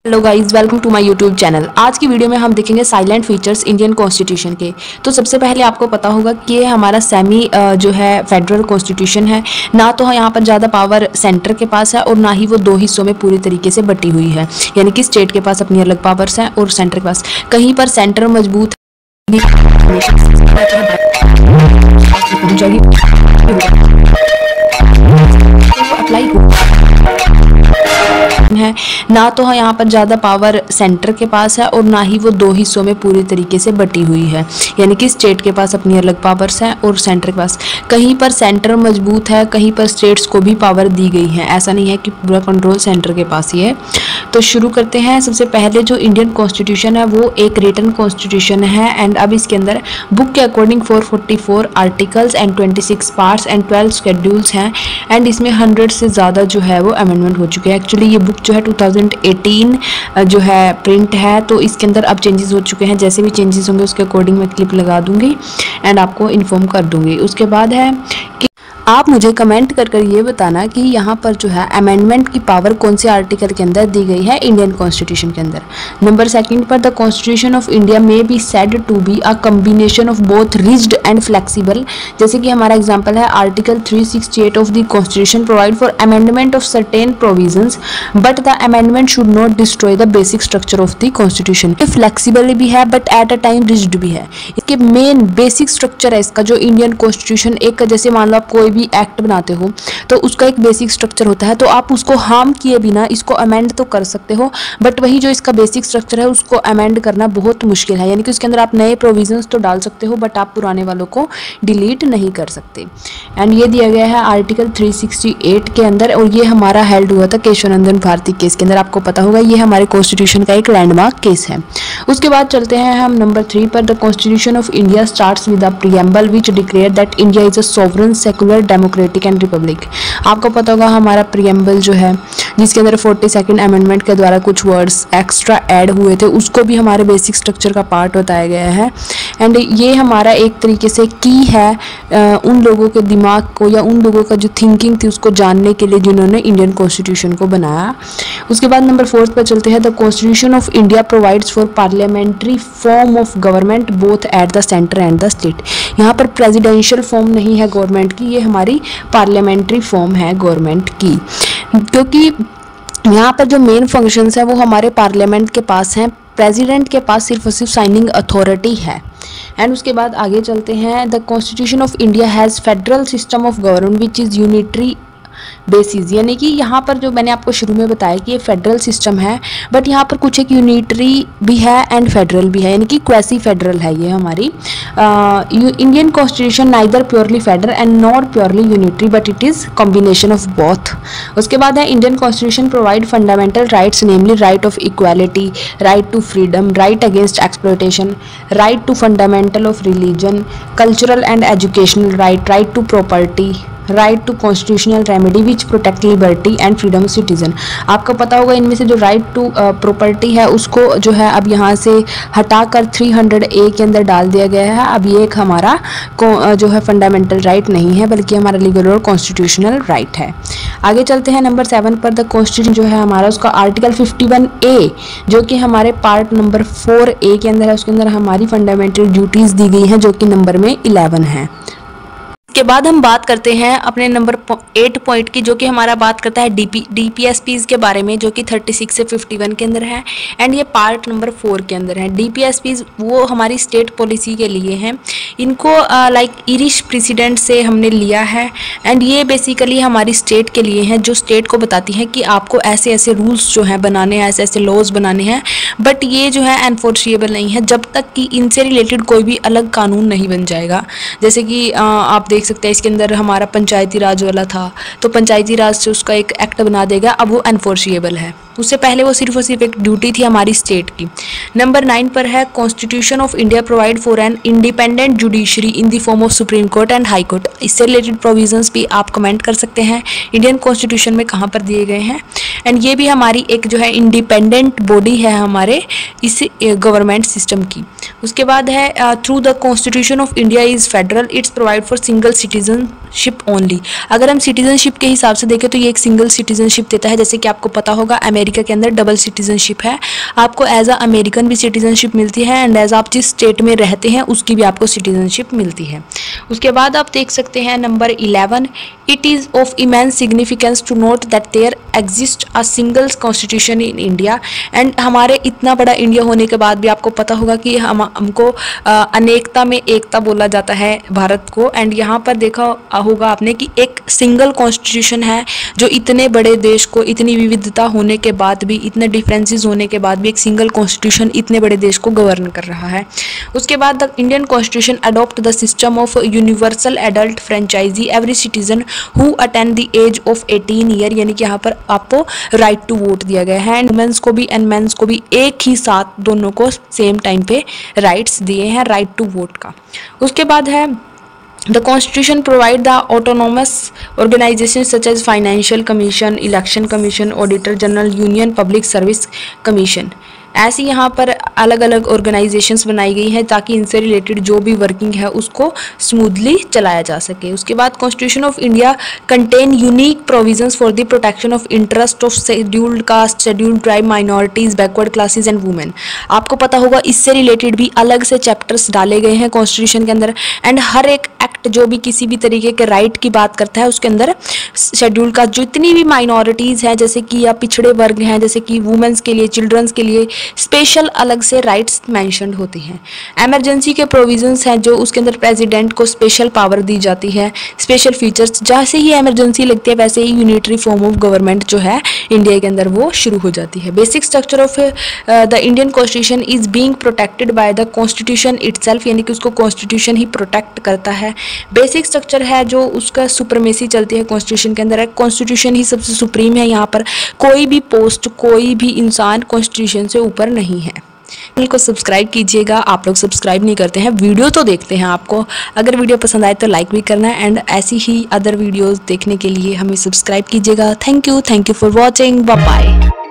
Hello guys, welcome to my YouTube channel. आज की video में हम देखेंगे साइलेंट फीचर्स इंडियन कॉन्स्टिट्यूशन के। तो सबसे पहले आपको पता होगा कि ये हमारा सेमी जो है फेडरल कॉन्स्टिट्यूशन है। ना तो यहाँ पर ज़्यादा पावर सेंटर के पास है और ना ही वो दो हिस्सों में पूरी तरीके से बटी हुई है, यानी कि स्टेट के पास अपनी अलग पावर्स हैं और सेंटर के पास कहीं पर सेंटर मजबूत अप्लाई है। ना तो यहाँ पर ज़्यादा पावर सेंटर के पास है और ना ही वो दो हिस्सों में पूरी तरीके से बटी हुई है, यानी कि स्टेट के पास अपनी अलग पावर्स हैं और सेंटर के पास कहीं पर सेंटर मजबूत है, कहीं पर स्टेट्स को भी पावर दी गई है। ऐसा नहीं है कि पूरा कंट्रोल सेंटर के पास ही है। तो शुरू करते हैं। सबसे पहले जो इंडियन कॉन्स्टिट्यूशन है वो एक रिटन कॉन्स्टिट्यूशन है एंड अब इसके अंदर बुक के according 444 articles and 26 parts and 12 schedules हैं एंड इसमें 100 से ज़्यादा जो है वो अमेंडमेंट हो चुके हैं। एक्चुअली ये बुक जो है 2018 जो है प्रिंट है, तो इसके अंदर अब चेंजेस हो चुके हैं। जैसे भी चेंजेस होंगे उसके अकॉर्डिंग मैं क्लिप लगा दूंगी एंड आपको इन्फॉर्म कर दूंगी। उसके बाद है कि आप मुझे कमेंट कर ये बताना कि यहाँ पर जो है अमेंडमेंट की पावर कौन से आर्टिकल के अंदर दी गई है इंडियन कॉन्स्टिट्यूशन के अंदर। नंबर 2 पर द कॉन्स्टिट्यूशन ऑफ इंडिया में be said to be a combination of both rigid and flexible. जैसे कि हमारा एग्जांपल है article 368 of the constitution provide for amendment of certain provisions but the amendment should not destroy the basic structure of the constitution. Flexible भी है but at a time rigid भी है। इसके main basic structure है इसका जो Indian constitution एक, जैसे मान लो आप कोई भी एक्ट बनाते हो तो उसका एक बेसिक स्ट्रक्चर होता है, तो आप उसको हार्म किए बिना इसको अमेंड तो कर सकते हो, बट वही जो इसका बेसिक स्ट्रक्चर है उसको अमेंड करना बहुत मुश्किल है। यानी कि उसके अंदर आप नए प्रोविजंस तो डाल सकते हो बट आप पुराने वालों को डिलीट नहीं कर सकते। एंड ये दिया गया है आर्टिकल 368 के अंदर और ये हमारा हेल्ड हुआ था केशवानंदन भारती केस के अंदर। आपको पता होगा ये हमारे कॉन्स्टिट्यूशन का एक लैंडमार्क केस है। उसके बाद चलते हैं हम नंबर 3 पर। The constitution of India starts with a preamble which declare that India is a sovereign secular democratic and Republic. आपको पता होगा हमारा प्रीएम्बल जो है जिसके अंदर 42nd अमेंडमेंट के द्वारा कुछ वर्ड्स एक्स्ट्रा ऐड हुए थे उसको भी हमारे बेसिक स्ट्रक्चर का पार्ट बताया गया है। एंड ये हमारा एक तरीके से की है उन लोगों के दिमाग को या उन लोगों का जो थिंकिंग थी उसको जानने के लिए जिन्होंने इंडियन कॉन्स्टिट्यूशन को बनाया। उसके बाद नंबर 4 पर चलते हैं। The constitution of India provides for parliamentary form of government both at the centre and the state. यहाँ पर प्रेसिडेंशियल फॉर्म नहीं है गवर्नमेंट की, ये हमारी पार्लियामेंट्री फॉर्म है गवर्नमेंट की, क्योंकि यहाँ पर जो मेन फंक्शंस हैं वो हमारे पार्लियामेंट के पास हैं, प्रेसिडेंट के पास सिर्फ और सिर्फ साइनिंग अथॉरिटी है। एंड उसके बाद आगे चलते हैं। The constitution of India has federal system of government which is unitary basis. यानी कि यहाँ पर जो मैंने आपको शुरू में बताया कि ये फेडरल सिस्टम है बट यहाँ पर कुछ एक यूनिटरी भी है एंड फेडरल भी है, यानी कि क्वासी फेडरल है ये हमारी। Indian constitution neither purely federal and nor purely unitary but it is combination of both. उसके बाद है Indian constitution provide fundamental rights namely right of equality, right to freedom, right against exploitation, right to fundamental of religion, cultural and educational right, right to property, right to constitutional remedy which protect liberty and freedom citizen. आपको पता होगा इनमें से जो right to property है उसको जो है अब यहाँ से हटाकर 300A के अंदर डाल दिया गया है। अब ये एक हमारा जो है फंडामेंटल राइट नहीं है बल्कि हमारा लीगल और कॉन्स्टिट्यूशनल राइट है। आगे चलते हैं नंबर 7 पर। द कॉन्स्टिट्यूशन जो है हमारा उसका आर्टिकल 51A जो कि हमारे पार्ट नंबर 4A के अंदर है, उसके अंदर हमारी फंडामेंटल ड्यूटीज़ दी गई हैं जो कि नंबर में 11 है। के बाद हम बात करते हैं अपने नंबर 8 पॉइंट की, जो कि हमारा बात करता है डीपीएसपीज के बारे में, जो कि 36 से 51 के अंदर है एंड ये पार्ट नंबर 4 के अंदर है। डीपीएसपीज वो हमारी स्टेट पॉलिसी के लिए हैं, इनको लाइक इरिश प्रेसिडेंट से हमने लिया है एंड ये बेसिकली हमारी स्टेट के लिए हैं, जो स्टेट को बताती हैं कि आपको ऐसे ऐसे रूल्स जो हैं बनाने हैं, ऐसे ऐसे लॉज बनाने हैं, बट ये जो है एनफोर्सिएबल नहीं है जब तक कि इनसे रिलेटेड कोई भी अलग कानून नहीं बन जाएगा। जैसे कि आप देख सकते हैं इसके अंदर हमारा पंचायती राज वाला था, तो पंचायती राज से उसका एक एक्ट बना देगा, अब वो एनफोर्सिएबल है। उससे पहले वो सिर्फ और सिर्फ एक ड्यूटी थी हमारी स्टेट की। नंबर 9 पर है constitution of India provide for an independent judiciary in the form of supreme court and high court. इससे रिलेटेड प्रोविजंस भी आप कमेंट कर सकते हैं इंडियन कॉन्स्टिट्यूशन में कहाँ पर दिए गए हैं। एंड ये भी हमारी एक जो है इंडिपेंडेंट बॉडी है हमारे इस गवर्नमेंट सिस्टम की। उसके बाद है through the constitution of India is federal, it's provide for single citizenship only. अगर हम सिटीजनशिप के हिसाब से देखें तो ये एक सिंगल सिटीजनशिप देता है। जैसे कि आपको पता होगा अमेरिका के अंदर डबल सिटीजनशिप है, आपको एज अ अमेरिकन भी सिटीजनशिप मिलती है एंड एज आप जिस स्टेट में रहते हैं उसकी भी आपको सिटीजनशिप मिलती है। उसके बाद आप देख सकते हैं number 11, it is of immense significance to note that there exist a single constitution in India. And हमारे इतना बड़ा इंडिया होने के बाद भी आपको पता होगा कि हमको अनेकता में एकता बोला जाता है भारत को। एंड यहाँ पर देखा होगा आपने कि एक सिंगल कॉन्स्टिट्यूशन है जो इतने बड़े देश को, इतनी विविधता होने के बाद भी, इतने डिफरेंसेस होने के बाद भी एक सिंगल कॉन्स्टिट्यूशन इतने बड़े देश को गवर्न कर रहा है। उसके बाद the Indian constitution adopt the system of universal adult franchise every citizen who attend the age of 18 year, यानी कि यहाँ पर आपको राइट टू वोट दिया गया है। एंड वुमेन्स को भी एंड मेंस को भी एक ही साथ दोनों को सेम टाइम पे राइट्स दिए हैं राइट टू वोट का। उसके बाद है The Constitution provide the autonomous organizations such as Financial Commission, Election Commission, Auditor General, Union Public Service Commission। ऐसी यहाँ पर अलग अलग ऑर्गेनाइजेशंस बनाई गई हैं ताकि इनसे रिलेटेड जो भी वर्किंग है उसको स्मूथली चलाया जा सके। उसके बाद constitution of India contain unique provisions for the protection of interest of scheduled caste, scheduled tribe, minorities, backward classes and women. आपको पता होगा इससे रिलेटेड भी अलग से चैप्टर्स डाले गए हैं कॉन्स्टिट्यूशन के अंदर। एंड हर एक एक्ट जो भी किसी भी तरीके के राइट की बात करता है उसके अंदर शेड्यूल कास्ट, जितनी भी माइनॉरिटीज़ हैं जैसे कि या पिछड़े वर्ग हैं जैसे कि वुमेन्स के लिए, चिल्ड्रंस के लिए स्पेशल अलग से राइट्स मेंशन्ड होती हैं। इमरजेंसी के प्रोविजंस हैं जो उसके अंदर प्रेसिडेंट को स्पेशल पावर द जाती है, स्पेशल फीचर्स, जैसे ही इमरजेंसी लगती है वैसे ही यूनिटरी फॉर्म ऑफ गवर्नमेंट जो है इंडिया के अंदर वो शुरू हो जाती है। Basic structure of the Indian constitution is being protected by the constitution itself, यानी कि उसको कॉन्स्टिट्यूशन ही प्रोटेक्ट करता है। बेसिक स्ट्रक्चर है जो उसका सुप्रीमेसी चलती है कॉन्स्टिट्यूशन के अंदर, कॉन्स्टिट्यूशन ही सबसे सुप्रीम है। यहाँ पर कोई भी पोस्ट, कोई भी इंसान कॉन्स्टिट्यूशन से ऊपर नहीं है। चैनल को सब्सक्राइब कीजिएगा, आप लोग सब्सक्राइब नहीं करते हैं, वीडियो तो देखते हैं आपको। अगर वीडियो पसंद आए तो लाइक भी करना है एंड ऐसी ही अदर वीडियोस देखने के लिए हमें सब्सक्राइब कीजिएगा। Thank you for watching, bye bye.